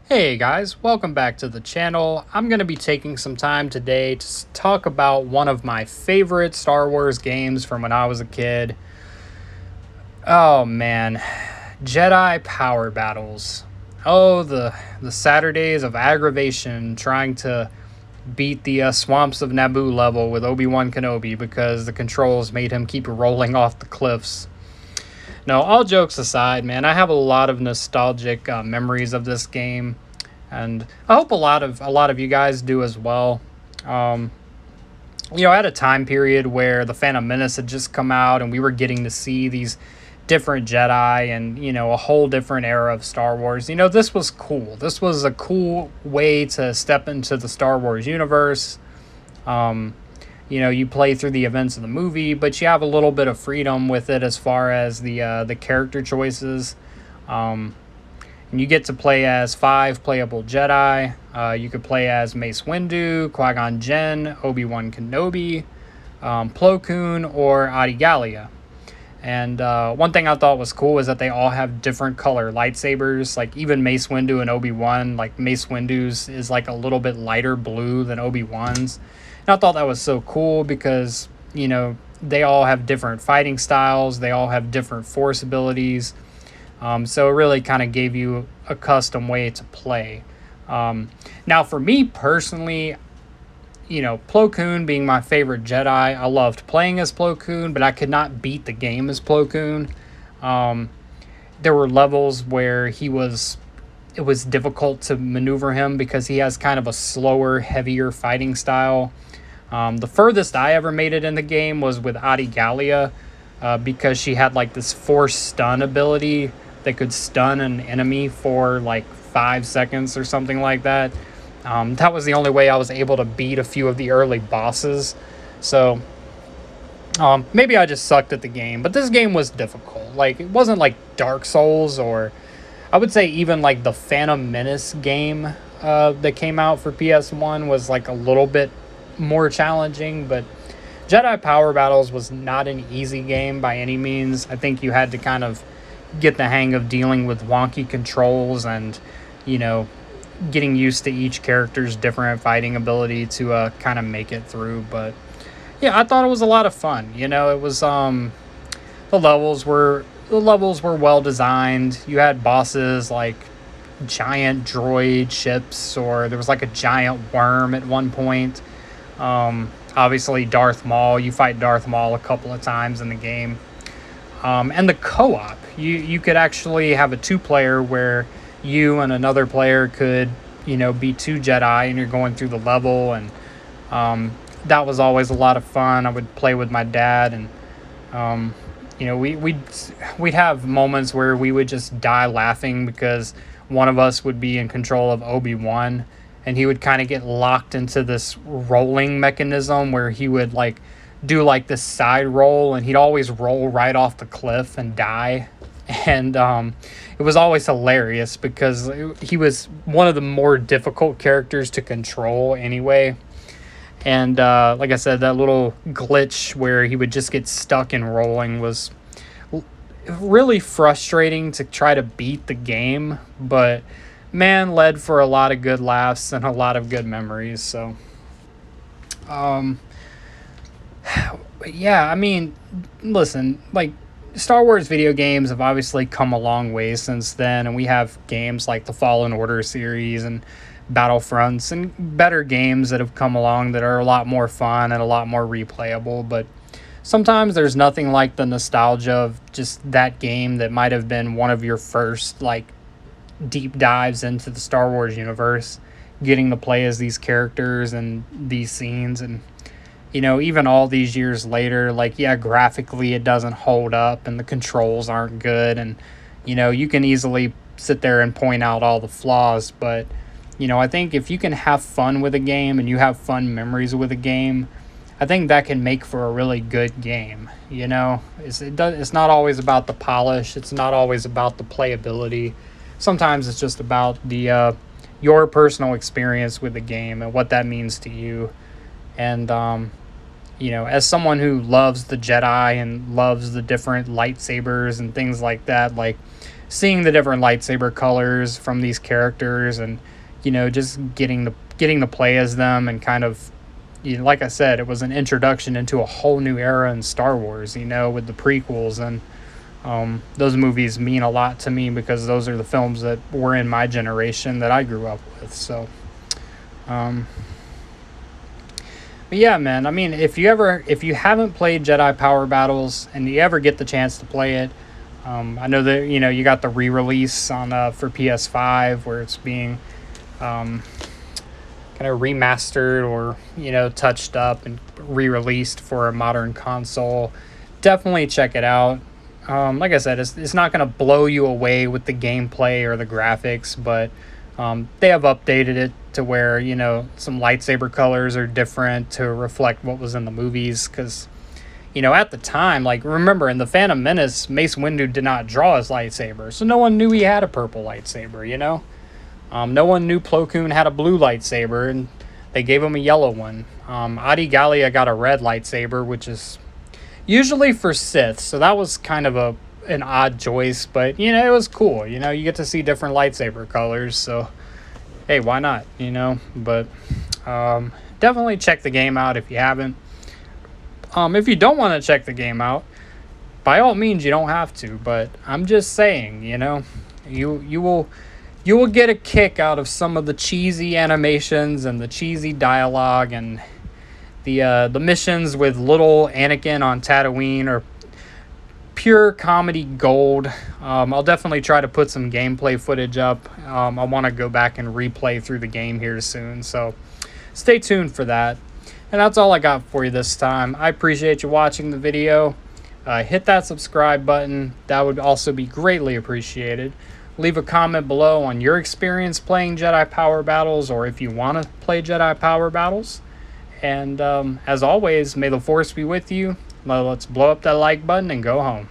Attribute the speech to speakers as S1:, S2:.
S1: Hey guys, welcome back to the channel. I'm going to be taking some time today to talk about one of my favorite Star Wars games from when I was a kid. Oh man, Jedi Power Battles. Oh, the Saturdays of aggravation trying to beat the Swamps of Naboo level with Obi-Wan Kenobi because the controls made him keep rolling off the cliffs. No, all jokes aside, man, I have a lot of nostalgic memories of this game, and I hope a lot of you guys do as well. Um, at a time period where the Phantom Menace had just come out, and we were getting to see these different Jedi and a whole different era of Star Wars. This was cool. This was a cool way to step into the Star Wars universe. Um, you play through the events of the movie, but you have a little bit of freedom with it as far as the character choices. Um, and you get to play as 5 playable Jedi. You could play as Mace Windu, Qui-Gon Jinn, Obi-Wan Kenobi, Plo Koon, or Adi Gallia. And one thing I thought was cool is that they all have different color lightsabers. Like even Mace Windu and Obi-Wan, like Mace Windu's is like a little bit lighter blue than Obi-Wan's. And I thought that was so cool because, they all have different fighting styles. They all have different force abilities. So it really kind of gave you a custom way to play. Now, for me personally, Plo Koon being my favorite Jedi, I loved playing as Plo Koon, but I could not beat the game as Plo Koon. There were levels where it was difficult to maneuver him because he has kind of a slower, heavier fighting style. The furthest I ever made it in the game was with Adi Gallia, because she had like this force stun ability that could stun an enemy for like 5 seconds or something like that. That was the only way I was able to beat a few of the early bosses. So maybe I just sucked at the game, but this game was difficult. Like it wasn't like Dark Souls, or I would say even like the Phantom Menace game that came out for PS1 was like a little bit more challenging, but Jedi Power Battles was not an easy game by any means. I think you had to kind of get the hang of dealing with wonky controls and, getting used to each character's different fighting ability to kind of make it through. But yeah, I thought it was a lot of fun. It was the levels were well designed. You had bosses like giant droid ships, or there was like a giant worm at one point. Obviously Darth Maul, you fight Darth Maul a couple of times in the game. And the co-op, you could actually have a 2-player where you and another player could, be 2 Jedi and you're going through the level. And that was always a lot of fun. I would play with my dad, and we'd have moments where we would just die laughing because one of us would be in control of Obi-Wan, and he would kind of get locked into this rolling mechanism where he would like do like this side roll, and he'd always roll right off the cliff and die. And it was always hilarious because he was one of the more difficult characters to control anyway. And like I said, that little glitch where he would just get stuck in rolling was really frustrating to try to beat the game, but man, led for a lot of good laughs and a lot of good memories. So yeah, I mean, listen, like Star Wars video games have obviously come a long way since then, and we have games like the Fallen Order series and Battlefronts and better games that have come along that are a lot more fun and a lot more replayable. But sometimes there's nothing like the nostalgia of just that game that might have been one of your first like deep dives into the Star Wars universe, getting to play as these characters and these scenes. And even all these years later, like, yeah, graphically it doesn't hold up and the controls aren't good, and you can easily sit there and point out all the flaws. But I think if you can have fun with a game and you have fun memories with a game, I think that can make for a really good game. It's not always about the polish. It's not always about the playability. Sometimes it's just about the your personal experience with the game and what that means to you. And as someone who loves the Jedi and loves the different lightsabers and things like that, like seeing the different lightsaber colors from these characters, and just getting to play as them, and kind of, like I said, it was an introduction into a whole new era in Star Wars, with the prequels. And those movies mean a lot to me because those are the films that were in my generation that I grew up with. So but yeah, man, I mean, if you haven't played Jedi Power Battles and you ever get the chance to play it, I know that you got the re-release on for PS5 where it's being kind of remastered or touched up and re-released for a modern console. Definitely check it out. Like I said, it's not going to blow you away with the gameplay or the graphics, but they have updated it to where some lightsaber colors are different to reflect what was in the movies. Because at the time, like, remember in the Phantom Menace, Mace Windu did not draw his lightsaber, so no one knew he had a purple lightsaber. No one knew Plo Koon had a blue lightsaber, and they gave him a yellow one. Adi Gallia got a red lightsaber, which is usually for Sith, so that was kind of an odd choice, but it was cool. You get to see different lightsaber colors, so hey, why not? But definitely check the game out if you haven't. If you don't want to check the game out, by all means, you don't have to, but I'm just saying, you will get a kick out of some of the cheesy animations and the cheesy dialogue, and the missions with little Anakin on Tatooine are pure comedy gold. I'll definitely try to put some gameplay footage up. I want to go back and replay through the game here soon, so stay tuned for that. And that's all I got for you this time. I appreciate you watching the video. Hit that subscribe button. That would also be greatly appreciated. Leave a comment below on your experience playing Jedi Power Battles, or if you want to play Jedi Power Battles. And as always, may the Force be with you. Let's blow up that like button and go home.